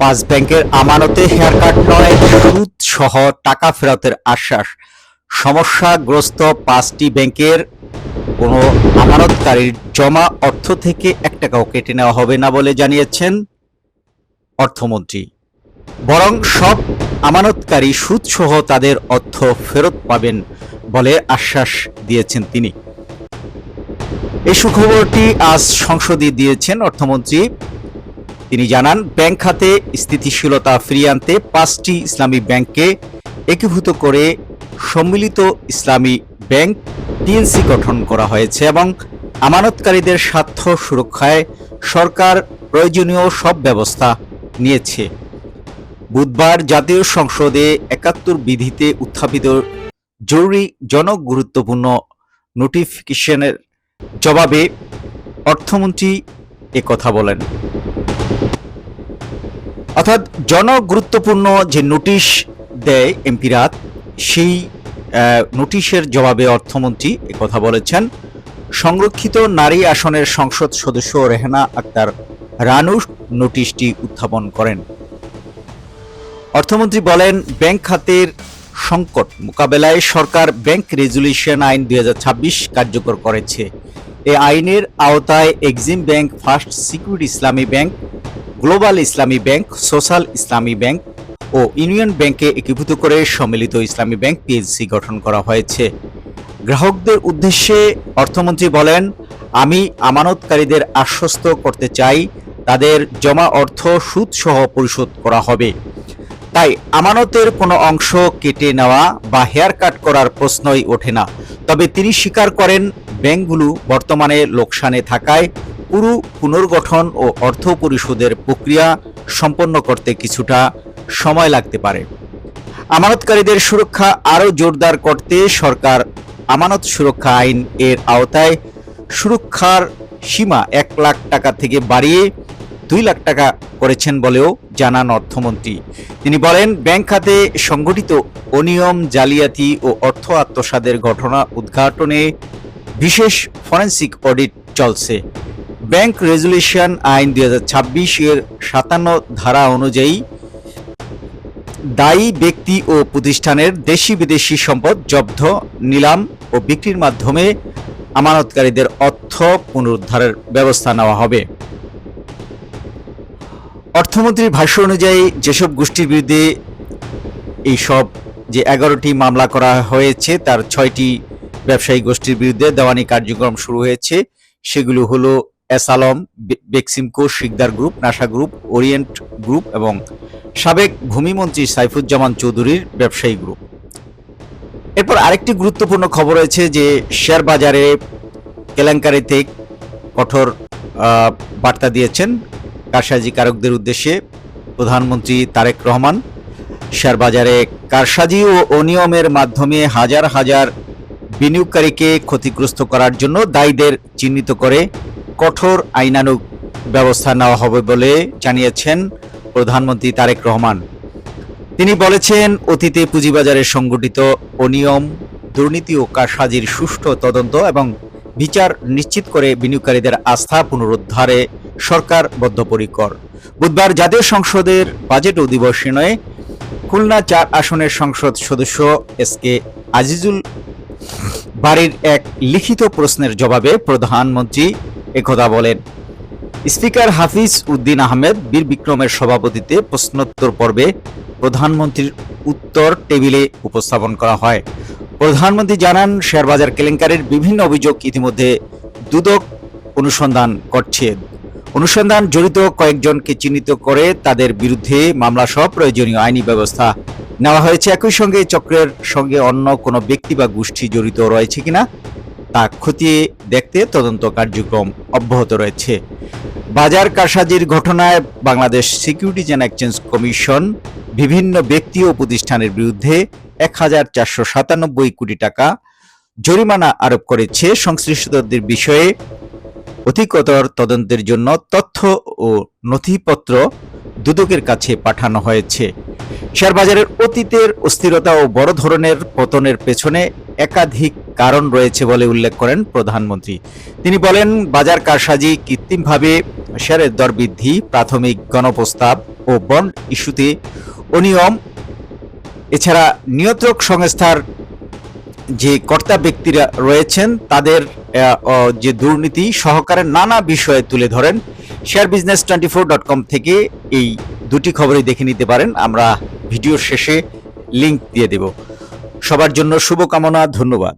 পাঁচ ব্যাংকের আমানতে হেয়ারকাট নয়, সুদ সহ টাকা ফেরতের আশ্বাস। সমস্যাগ্রস্ত পাঁচটি ব্যাংকের কোনো আমানতকারীর জমা অর্থ থেকে 1 টাকাও কেটে নেওয়া হবে না বলে জানিয়েছেন অর্থমন্ত্রী। বরং সব আমানতকারী সুদ সহ তাদের অর্থ ফেরত পাবেন বলে আশ্বাস দিয়েছেন তিনি। এই সুখবরটি আজ সংসদে দিয়েছেন অর্থমন্ত্রী। তিনি জানান, ব্যাংক খাতে স্থিতিশীলতা ফিরিয়ে আনতে 5টি ইসলামী ব্যাংককে একীভূত করে সম্মিলিত ইসলামী ব্যাংক পিএলসি গঠন করা হয়েছে এবং আমানতকারীদের স্বার্থ সুরক্ষায় সরকার প্রয়োজনীয় সব ব্যবস্থা নিয়েছে। বুধবার জাতীয় সংসদে 71 বিধিতে উত্থাপিত জরুরি জনগুরুত্বপূর্ণ নোটিফিকেশনের জবাবে অর্থমন্ত্রী একথা বলেন। অর্থাৎ জনগুরুত্বপূর্ণ যে নোটিশ দেয় এমপিরা, সেই নোটিশের জবাবে অর্থমন্ত্রী একথা বলেছেন। সংরক্ষিত নারী আসনের সংসদ সদস্য রেহানা আক্তার রানু নোটিশটি উত্থাপন করেন। অর্থমন্ত্রী বলেন, ব্যাংক খাতের সংকট মোকাবেলায় সরকার ব্যাংক রেজুলেশন আইন 2026 কার্যকর করেছে। এই আইনের আওতায় এক্সিম ব্যাংক, ফার্স্ট সিকিউরিটি ইসলামী ব্যাংক, গ্লোবাল ইসলামী ব্যাংক, সোশ্যাল ইসলামী ব্যাংক ও ইউনিয়ন ব্যাংকে একীভূত করে সম্মিলিত ইসলামী ব্যাংক পিএলসি গঠন করা হয়েছে। গ্রাহকদের উদ্দেশ্যে অর্থমন্ত্রী বলেন, আমি আমানতকারীদের আশ্বস্ত করতে চাই তাদের জমা অর্থ সুদ সহ পরিশোধ করা হবে। তাই আমানতের কোনো অংশ কেটে নেওয়া বা হেয়ার কাট করার প্রশ্নই ওঠে না। তবে তিনি স্বীকার করেন, ব্যাংকগুলো বর্তমানে লোকসানে থাকায় পুরো পুনর্গঠন ও অর্থ পরিশোধের প্রক্রিয়া সম্পন্ন করতে কিছুটা সময় লাগতে পারে। আমানতকারীদের সুরক্ষা আরও জোরদার করতে সরকার আমানত সুরক্ষা আইন এর আওতায় সুরক্ষার সীমা 1 লাখ টাকা থেকে বাড়িয়ে 2 লাখ টাকা করেছেন বলেও জানান অর্থমন্ত্রী। তিনি বলেন, ব্যাংক খাতে সংগঠিত অনিয়ম, জালিয়াতি ও অর্থ আত্মসাতের ঘটনা উদ্ঘাটনে বিশেষ ফরেনসিক অডিট চলছে। ব্যাংক রেজুলেশন আইন 2026 এর 57 ধারা অনুযায়ী দায়ী ব্যক্তি ও প্রতিষ্ঠানের দেশি বিদেশি সম্পদ জব্দ, নিলাম ও বিক্রির মাধ্যমে আমানতকারীদের অর্থ পুনরুদ্ধারের ব্যবস্থা নেওয়া হবে। অর্থমন্ত্রীর ভাষ্য অনুযায়ী যেসব গোষ্ঠীর বিরুদ্ধে এইসব যে 11টি মামলা করা হয়েছে, তার 6টি ব্যবসায়ী গোষ্ঠীর বিরুদ্ধে দেওয়ানি কার্যক্রম শুরু হয়েছে। সেগুলো হলো S Alam, Beximco, Sikdar group, Nassa group, Orient group এবং সাবেক ভূমিমন্ত্রী সাইফুজ্জামান চৌধুরীর ব্যবসায়ী গ্রুপ। এরপর আরেকটি গুরুত্বপূর্ণ খবর রয়েছে যে শেয়ার বাজারে কেলেঙ্কারিতে কঠোর বার্তা দিয়েছেন কারসাজিকারকদের উদ্দেশ্যে প্রধানমন্ত্রী তারেক রহমান। শেয়ার বাজারে কারসাজি ও অনিয়মের মাধ্যমে হাজার হাজার বিনিয়োগকারীকে ক্ষতিগ্রস্ত করার জন্য দায়ীদের চিহ্নিত করে কঠোর আইনানুগ ব্যবস্থা নেওয়া হবে বলে জানিয়েছেন প্রধানমন্ত্রী তারেক রহমান। তিনি বলেছেন, অতীতে পুঁজিবাজারে সংগঠিত অনিয়ম, দুর্নীতি ও কারসাজির সুষ্ঠু তদন্ত এবং বিচার নিশ্চিত করে বিনিয়োগকারীদের আস্থা পুনরুদ্ধারে সরকার বদ্ধপরিকর। বুধবার জাতীয় সংসদের বাজেট অধিবেশনে খুলনা 4 আসনের সংসদ সদস্য এস.কে. আজিজুল বারীর এক লিখিত প্রশ্নের জবাবে প্রধানমন্ত্রী একথা বলেন। স্পিকার হাফিজ উদ্দিন আহমেদ বীর বিক্রমের সভাপতিত্বে প্রশ্নোত্তর পর্বে প্রধানমন্ত্রীর উত্তর টেবিলে উপস্থাপন করা হয়। প্রধানমন্ত্রী জানান, শেয়ারবাজার কেলেঙ্কারির বিভিন্ন অভিযোগ ইতিমধ্যে দুদক অনুসন্ধান করছে। অনুসন্ধান জড়িত কয়েকজনকে চিহ্নিত করে তাদের বিরুদ্ধে মামলা সহ প্রয়োজনীয় আইনি ব্যবস্থা নেওয়া হয়েছে। একই সঙ্গে চক্রের সঙ্গে অন্য কোনো ব্যক্তি বা গোষ্ঠী জড়িত রয়েছে কিনা তা খতিয়ে দেখতে তদন্ত কার্যক্রম অব্যাহত রয়েছে। বাজার কারসাজির ঘটনায় Bangladesh securities and exchange commission বিভিন্ন ব্যক্তি ও প্রতিষ্ঠানের বিরুদ্ধে 1497 কোটি টাকা জরিমানা আরোপ করেছে। সংশ্লিষ্টদের বিষয়ে অধিকতর তদন্তের জন্য তথ্য ও নথিপত্র দুদকের কাছে পাঠানো হয়েছে। শেয়ারবাজারের অতীতের অস্থিরতা ও বড় ধরনের পতনের পেছনে একাধিক কারণ রয়েছে বলে উল্লেখ করেন প্রধানমন্ত্রী। তিনি বলেন, বাজার কারসাজি, কৃত্রিমভাবে শেয়ারের দর বৃদ্ধি, প্রাথমিক গণপ্রস্তাব ও ও বন্ড ইস্যুতে অনিয়ম, এছাড়া নিয়ন্ত্রক সংস্থার যে কর্তা ব্যক্তিরা রয়েছেন তাদের যে দুর্নীতি সহকারে নানা বিষয়ে তুলে ধরেন। sharebusiness24.com থেকে এই দুটি খবরই দেখে নিতে পারেন, আমরা ভিডিওর শেষে লিংক দিয়ে দেব। সবার জন্য শুভকামনা, ধন্যবাদ।